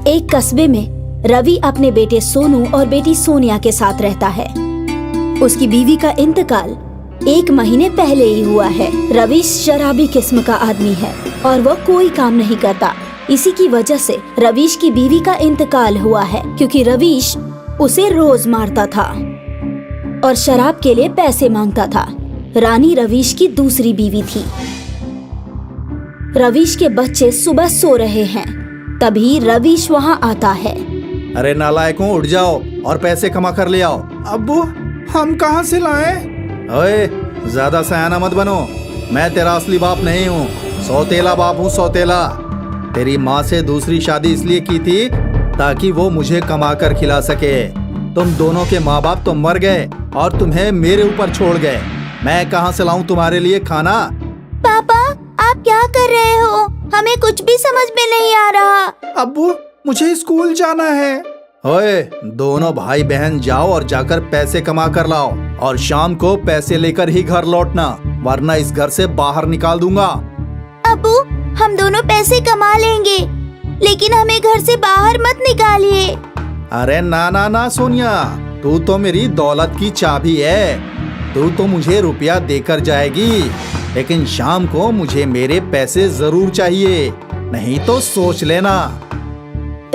एक कस्बे में रवि अपने बेटे सोनू और बेटी सोनिया के साथ रहता है। उसकी बीवी का इंतकाल 1 महीने पहले ही हुआ है। रवीश शराबी किस्म का आदमी है और वह कोई काम नहीं करता। इसी की वजह से रवीश की बीवी का इंतकाल हुआ है, क्योंकि रवीश उसे रोज मारता था और शराब के लिए पैसे मांगता था। रानी रवीश की दूसरी बीवी थी। रवीश के बच्चे सुबह सो रहे हैं, तभी रवीश वहाँ आता है। अरे नालायकों, उठ जाओ और पैसे कमा कर ले आओ। अब्बू, हम कहाँ से लाएं? ओए, ज्यादा सयाना मत बनो। मैं तेरा असली बाप नहीं हूँ, सौतेला बाप हूँ, सौतेला। तेरी माँ से दूसरी शादी इसलिए की थी ताकि वो मुझे कमा कर खिला सके। तुम दोनों के माँ बाप तो मर गए और तुम्हें मेरे ऊपर छोड़ गए। मैं कहाँ से लाऊं तुम्हारे लिए खाना? पापा, आप क्या कर रहे हो? हमें कुछ भी समझ में नहीं आ रहा। अब्बू, मुझे स्कूल जाना है। ओए, दोनों भाई बहन जाओ और जाकर पैसे कमा कर लाओ और शाम को पैसे लेकर ही घर लौटना, वरना इस घर से बाहर निकाल दूंगा। अब्बू, हम दोनों पैसे कमा लेंगे, लेकिन हमें घर से बाहर मत निकालिए। अरे ना ना ना सोनिया, तू तो मेरी दौलत की चाबी है। तू तो मुझे रुपया देकर जाएगी, लेकिन शाम को मुझे मेरे पैसे जरूर चाहिए, नहीं तो सोच लेना।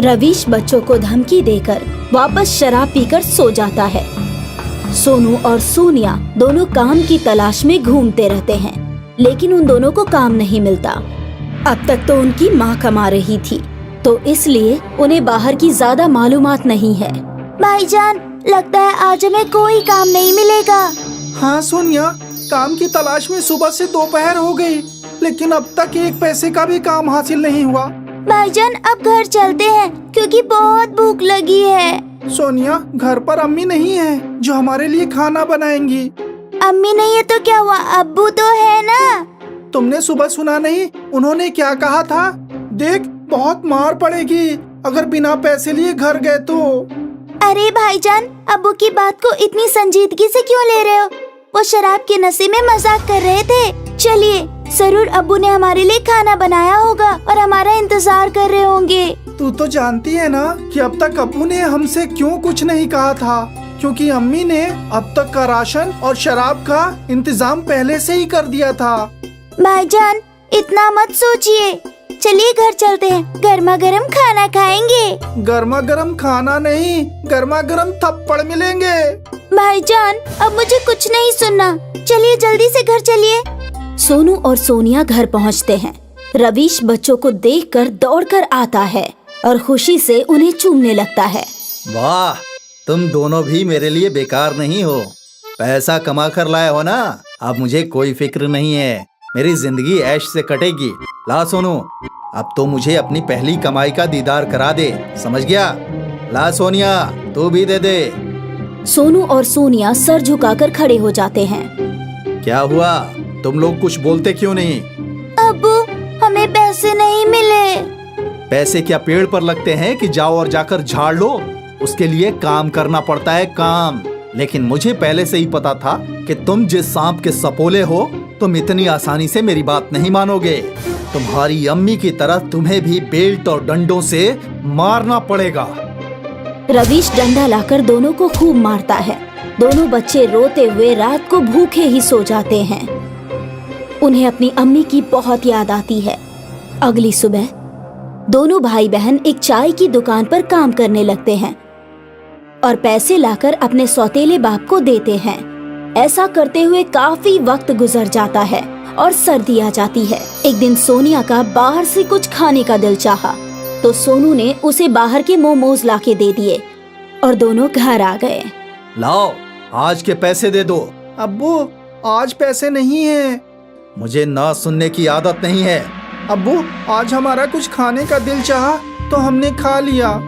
रवीश बच्चों को धमकी देकर वापस शराब पीकर सो जाता है। सोनू और सोनिया दोनों काम की तलाश में घूमते रहते हैं, लेकिन उन दोनों को काम नहीं मिलता। अब तक तो उनकी माँ कमा रही थी, तो इसलिए उन्हें बाहर की ज्यादा मालूमात नहीं है। भाईजान, लगता है आज हमें कोई काम नहीं मिलेगा। हाँ सोनिया, काम की तलाश में सुबह से दोपहर हो गई, लेकिन अब तक 1 पैसे का भी काम हासिल नहीं हुआ। भाईजान, अब घर चलते हैं क्योंकि बहुत भूख लगी है। सोनिया, घर पर अम्मी नहीं है जो हमारे लिए खाना बनाएंगी। अम्मी नहीं है तो क्या हुआ, अब्बू तो है ना। तुमने सुबह सुना नहीं उन्होंने क्या कहा था? देख, बहुत मार पड़ेगी अगर बिना पैसे लिए घर गए तो। अरे भाईजान, अब्बू की बात को इतनी संजीदगी से क्यों ले रहे हो? वो शराब के नशे में मजाक कर रहे थे। चलिए, जरूर अब्बू ने हमारे लिए खाना बनाया होगा और हमारा इंतजार कर रहे होंगे। तू तो जानती है ना कि अब तक अब्बू ने हमसे क्यों कुछ नहीं कहा था, क्योंकि अम्मी ने अब तक का राशन और शराब का इंतजाम पहले से ही कर दिया था। भाईजान, इतना मत सोचिए, चलिए घर चलते हैं, गर्मा गर्म खाना खाएंगे। गर्मा गर्म खाना नहीं, गर्मा गर्म थप्पड़ मिलेंगे। भाईजान, अब मुझे कुछ नहीं सुनना, चलिए जल्दी से घर चलिए। सोनू और सोनिया घर पहुंचते हैं। रवीश बच्चों को देखकर दौड़कर आता है और खुशी से उन्हें चूमने लगता है। वाह, तुम दोनों भी मेरे लिए बेकार नहीं हो। पैसा कमा कर लाए हो ना, अब मुझे कोई फिक्र नहीं है। मेरी जिंदगी ऐश से कटेगी। ला सोनू, अब तो मुझे अपनी पहली कमाई का दीदार करा दे, समझ गया? ला सोनिया, तू भी दे दे। सोनू और सोनिया सर झुकाकर खड़े हो जाते हैं। क्या हुआ, तुम लोग कुछ बोलते क्यों नहीं? अब्बू, हमें पैसे नहीं मिले। पैसे क्या पेड़ पर लगते हैं कि जाओ और जाकर झाड़ लो? उसके लिए काम करना पड़ता है, काम। लेकिन मुझे पहले से ही पता था कि तुम जिस सांप के सपोले हो, तुम इतनी आसानी से मेरी बात नहीं मानोगे। तुम्हारी अम्मी की तरह तुम्हें भी बेल्ट और डंडों से मारना पड़ेगा। रवीश डंडा लाकर दोनों को खूब मारता है। दोनों बच्चे रोते हुए रात को भूखे ही सो जाते हैं। उन्हें अपनी अम्मी की बहुत याद आती है। अगली सुबह दोनों भाई बहन एक चाय की दुकान पर काम करने लगते हैं और पैसे लाकर अपने सौतेले बाप को देते हैं। ऐसा करते हुए काफी वक्त गुजर जाता है और सर्दी आ जाती है। एक दिन सोनिया का बाहर से कुछ खाने का दिल चाहा, तो सोनू ने उसे बाहर के मोमोज लाके दे दिए और दोनों घर आ गए। लाओ, आज के पैसे दे दो। अब्बू, आज पैसे नहीं है। मुझे ना सुनने की आदत नहीं है। अब्बू, आज हमारा कुछ खाने का दिल चाहा तो हमने खा लिया।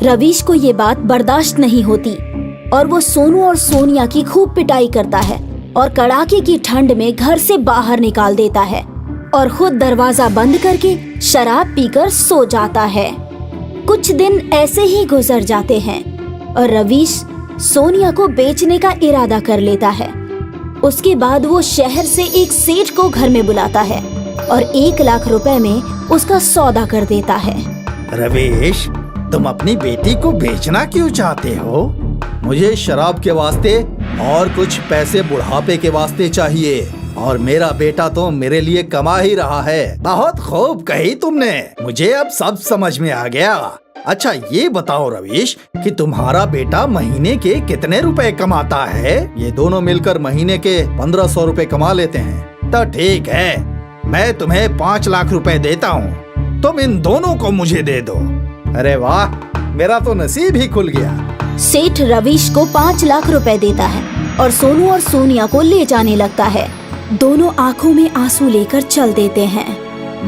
रवीश को ये बात बर्दाश्त नहीं होती और वो सोनू और सोनिया की खूब पिटाई करता है और कड़ाके की ठंड में घर से बाहर निकाल देता है और खुद दरवाजा बंद करके शराब पीकर सो जाता है। कुछ दिन ऐसे ही गुजर जाते हैं और रवीश सोनिया को बेचने का इरादा कर लेता है। उसके बाद वो शहर से एक सेठ को घर में बुलाता है और 1 लाख रुपए में उसका सौदा कर देता है। रवीश, तुम अपनी बेटी को बेचना क्यों चाहते हो? मुझे शराब के वास्ते और कुछ पैसे बुढ़ापे के वास्ते चाहिए, और मेरा बेटा तो मेरे लिए कमा ही रहा है। बहुत खूब कही तुमने, मुझे अब सब समझ में आ गया। अच्छा ये बताओ रवीश कि तुम्हारा बेटा महीने के कितने रुपए कमाता है? ये दोनों मिलकर महीने के 1500 रुपए कमा लेते हैं। तो ठीक है, मैं तुम्हें 5 लाख रुपए देता हूँ, तुम इन दोनों को मुझे दे दो। अरे वाह, मेरा तो नसीब ही खुल गया। सेठ रवीश को 5 लाख रुपए देता है और सोनू और सोनिया को ले जाने लगता है। दोनों आंखों में आंसू लेकर चल देते हैं।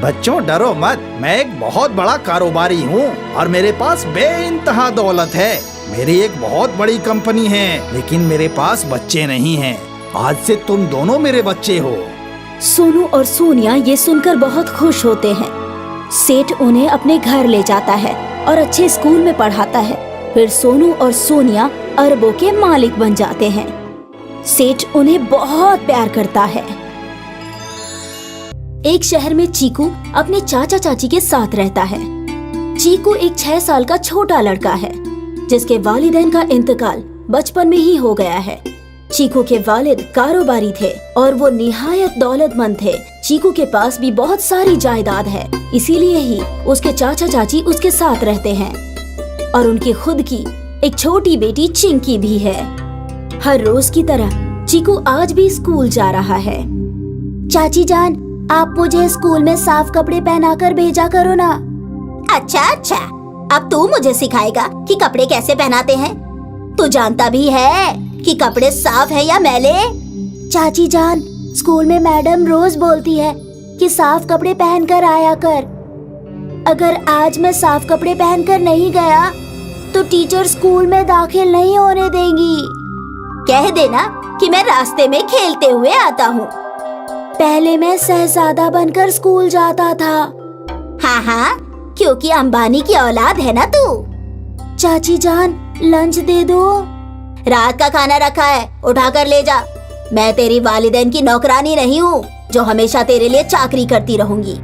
बच्चों डरो मत, मैं एक बहुत बड़ा कारोबारी हूँ और मेरे पास बेइंतहा दौलत है। मेरी एक बहुत बड़ी कंपनी है, लेकिन मेरे पास बच्चे नहीं हैं। आज से तुम दोनों मेरे बच्चे हो। सोनू और सोनिया ये सुनकर बहुत खुश होते हैं। सेठ उन्हें अपने घर ले जाता है और अच्छे स्कूल में पढ़ाता है। फिर सोनू और सोनिया अरबों के मालिक बन जाते हैं। सेठ उन्हें बहुत प्यार करता है। एक शहर में चीकू अपने चाचा चाची के साथ रहता है। चीकू एक 6 साल का छोटा लड़का है, जिसके वालिदैन का इंतकाल बचपन में ही हो गया है। चीकू के वालिद कारोबारी थे और वो निहायत दौलतमंद थे। चीकू के पास भी बहुत सारी जायदाद है, इसीलिए ही उसके चाचा चाची उसके साथ रहते हैं। और उनकी खुद की एक छोटी बेटी चिंकी भी है। हर रोज की तरह चीकू आज भी स्कूल जा रहा है। चाची जान, आप मुझे स्कूल में साफ कपड़े पहनाकर भेजा करो ना। अच्छा अच्छा, अब तू मुझे सिखाएगा कि कपड़े कैसे पहनाते हैं। तू जानता भी है कि कपड़े साफ है या मैले। चाची जान, स्कूल में मैडम रोज बोलती है कि साफ कपड़े पहनकर आया कर। अगर आज मैं साफ कपड़े पहनकर नहीं गया तो टीचर स्कूल में दाखिल नहीं होने देंगी। कह देना कि मैं रास्ते में खेलते हुए आता हूँ। पहले मैं शहजादा बनकर स्कूल जाता था। हाँ हाँ, क्योंकि अंबानी की औलाद है ना तू। चाची जान, लंच दे दो। रात का खाना रखा है, उठा कर ले जा। मैं तेरी वालिदैन की नौकरानी नहीं हूँ जो हमेशा तेरे लिए चाकरी करती रहूंगी।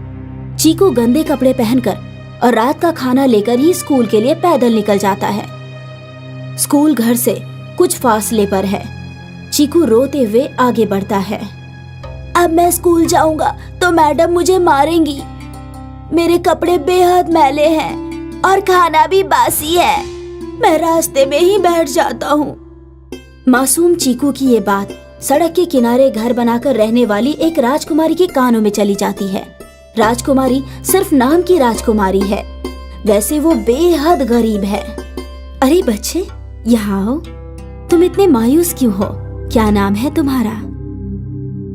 चीकू गंदे कपड़े पहनकर और रात का खाना लेकर ही स्कूल के लिए पैदल निकल जाता है। स्कूल घर से कुछ फासले पर है। चीकू रोते हुए आगे बढ़ता है। अब मैं स्कूल जाऊंगा तो मैडम मुझे मारेंगी। मेरे कपड़े बेहद मैले हैं और खाना भी बासी है। मैं रास्ते में ही बैठ जाता हूँ। मासूम चीकू की ये बात सड़क के किनारे घर बनाकर रहने वाली एक राजकुमारी के कानों में चली जाती है। राजकुमारी सिर्फ नाम की राजकुमारी है, वैसे वो बेहद गरीब है। अरे बच्चे, यहाँ आओ। तुम इतने मायूस क्यों हो? क्या नाम है तुम्हारा?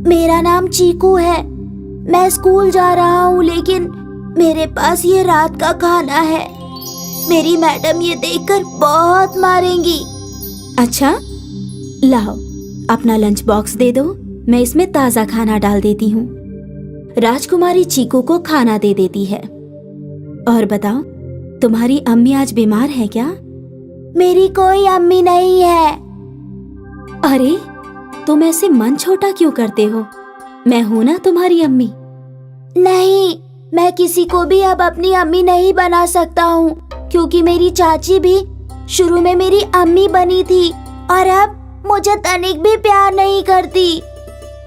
मेरा नाम चीकू है। मैं स्कूल जा रहा हूँ, लेकिन मेरे पास ये रात का खाना है। मेरी मैडम ये देखकर बहुत मारेंगी। अच्छा, लाओ अपना लंच बॉक्स दे दो, मैं इसमें ताज़ा खाना डाल देती हूँ। राजकुमारी चीकू को खाना दे देती है। और बताओ, तुम्हारी अम्मी आज बीमार है क्या? मेरी कोई अम्मी नहीं है। अरे, तुम ऐसे मन छोटा क्यों करते हो? मैं हूं ना तुम्हारी अम्मी। नहीं, मैं किसी को भी अब अपनी अम्मी नहीं बना सकता हूँ, क्योंकि मेरी चाची भी शुरू में मेरी अम्मी बनी थी और अब मुझे तनिक भी प्यार नहीं करती।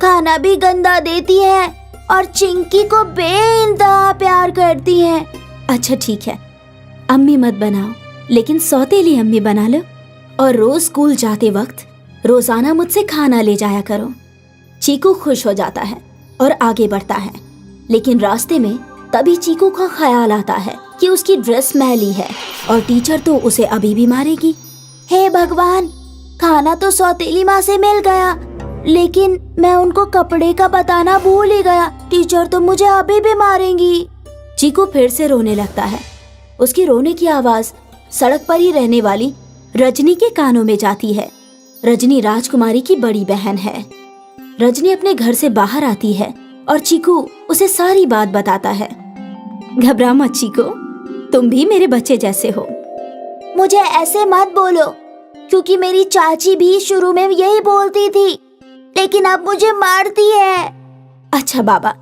खाना भी गंदा देती है और चिंकी को बेइंतहा प्यार करती है। अच्छा ठीक है, अम्मी मत बनाओ, लेकिन सौतेली अम्मी बना लो और रोज स्कूल जाते वक्त रोजाना मुझसे खाना ले जाया करो। चीकू खुश हो जाता है और आगे बढ़ता है, लेकिन रास्ते में तभी चीकू का ख्याल आता है कि उसकी ड्रेस मैली है और टीचर तो उसे अभी भी मारेगी। हे भगवान, खाना तो सौतेली माँ से मिल गया, लेकिन मैं उनको कपड़े का बताना भूल ही गया। टीचर तो मुझे अभी भी मारेंगी। चीकू फिर से रोने लगता है। उसकी रोने की आवाज सड़क पर ही रहने वाली रजनी के कानों में जाती है। रजनी राजकुमारी की बड़ी बहन है। रजनी अपने घर से बाहर आती है और चीकू उसे सारी बात बताता है। घबरा मत चीकू, तुम भी मेरे बच्चे जैसे हो। मुझे ऐसे मत बोलो, क्योंकि मेरी चाची भी शुरू में यही बोलती थी, लेकिन अब मुझे मारती है। अच्छा बाबा,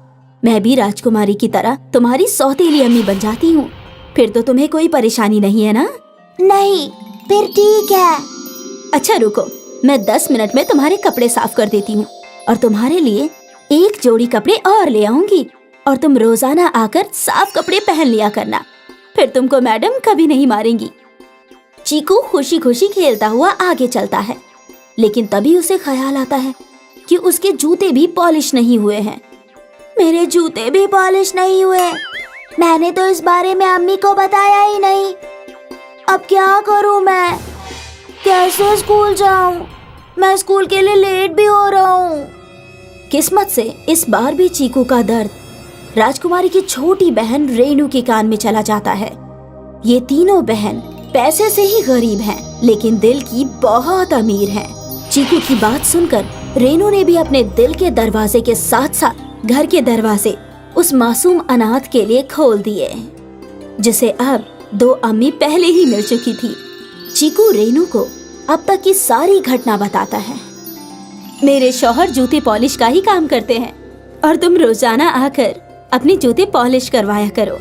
मैं भी राजकुमारी की तरह तुम्हारी सौतेली अम्मी बन जाती हूँ। फिर तो तुम्हें कोई परेशानी नहीं है ना? नहीं, फिर ठीक है। अच्छा रुको, मैं 10 मिनट में तुम्हारे कपड़े साफ कर देती हूँ और तुम्हारे लिए एक जोड़ी कपड़े और ले आऊंगी और तुम रोजाना आकर साफ कपड़े पहन लिया करना, फिर तुमको मैडम कभी नहीं मारेंगी। चीकू खुशी खुशी खेलता हुआ आगे चलता है, लेकिन तभी उसे ख्याल आता है कि उसके जूते भी पॉलिश नहीं हुए हैं। मेरे जूते भी पॉलिश नहीं हुए। मैंने तो इस बारे में अम्मी को बताया ही नहीं। अब क्या करूं मैं? कैसे स्कूल जाऊं? मैं स्कूल के लिए लेट भी हो रहा हूं। किस्मत से इस बार भी चीकू का दर्द राजकुमारी की छोटी बहन रेनू के कान में चला जाता है। ये तीनों बहन पैसे से ही गरीब हैं, लेकिन दिल की बहुत अमीर हैं। चीकू की बात सुनकर रेनू ने भी अपने दिल के दरवाजे के साथ साथ घर के दरवाजे उस मासूम अनाथ के लिए खोल दिए, जिसे अब 2 अम्मी पहले ही मिल चुकी थी। चीकू रेनू को अब तक की सारी घटना बताता है। मेरे शौहर जूते पॉलिश का ही काम करते हैं और तुम रोजाना आकर अपने जूते पॉलिश करवाया करो।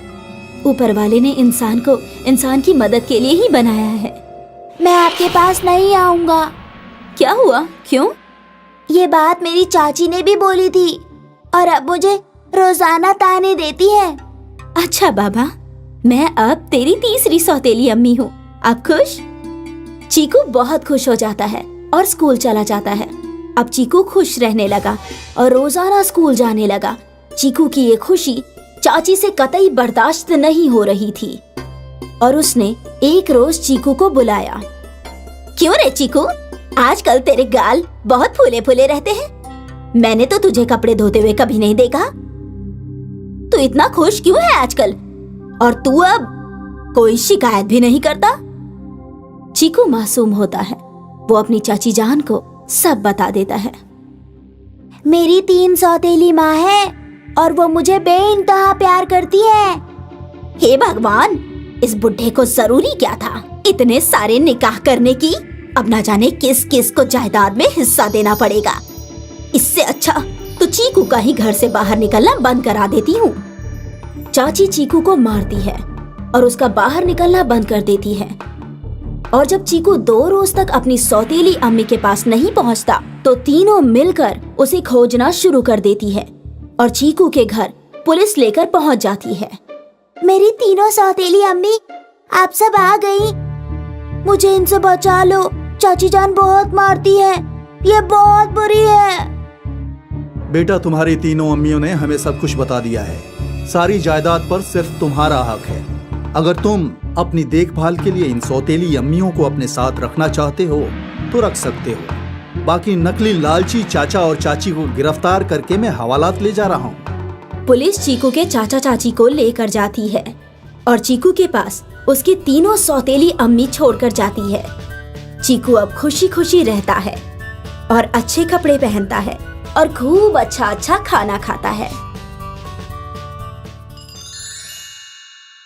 ऊपर वाले ने इंसान को इंसान की मदद के लिए ही बनाया है। मैं आपके पास नहीं आऊंगा। क्या हुआ? क्यों? ये बात मेरी चाची ने भी बोली थी और अब मुझे रोजाना ताने देती है। अच्छा बाबा, मैं अब तेरी तीसरी सौतेली अम्मी हूँ। अब खुश? चीकू बहुत खुश हो जाता है और स्कूल चला जाता है। अब चीकू खुश रहने लगा और रोजाना स्कूल जाने लगा। चीकू की ये खुशी चाची से कतई बर्दाश्त नहीं हो रही थी और उसने एक रोज चीकू को बुलाया। क्यों रे चीकू, आजकल तेरे गाल बहुत फूले फूले रहते हैं। मैंने तो तुझे कपड़े धोते हुए कभी नहीं देखा। तू इतना खुश क्यों है आजकल? और तू अब कोई शिकायत भी नहीं करता। चीकू मासूम होता है। वो अपनी चाची जान को सब बता देता है। मेरी 3 सौतेली माँ है और वो मुझे बेइंतहा प्यार करती है। हे भगवान, इस बुढ़े को जरूरी क्या था इतने सारे निकाह करने की? अब ना जाने किस किस को जायदाद में हिस्सा देना पड़ेगा। इससे अच्छा तो चीकू का ही घर से बाहर निकलना बंद करा देती हूँ। चाची चीकू को मारती है और उसका बाहर निकलना बंद कर देती है। और जब चीकू 2 रोज तक अपनी सौतेली अम्मी के पास नहीं पहुँचता तो तीनों मिलकर उसे खोजना शुरू कर देती है और चीकू के घर पुलिस लेकर पहुँच जाती है। मेरी तीनों सौतेली अम्मी आप सब आ गई। मुझे इनसे बचा लो। चाची जान बहुत मारती है। ये बहुत बुरी है। बेटा, तुम्हारी तीनों अम्मियों ने हमें सब कुछ बता दिया है। सारी जायदाद पर सिर्फ तुम्हारा हक है। अगर तुम अपनी देखभाल के लिए इन सौतेली अम्मियों को अपने साथ रखना चाहते हो तो रख सकते हो। बाकी नकली लालची चाचा और चाची को गिरफ्तार करके मैं हवालात ले जा रहा हूँ। पुलिस चीकू के चाचा चाची को लेकर जाती है और चीकू के पास उसकी तीनों सौतेली अम्मी छोड़कर जाती है। चीकू अब खुशी खुशी रहता है और अच्छे कपड़े पहनता है और खूब अच्छा अच्छा खाना खाता है।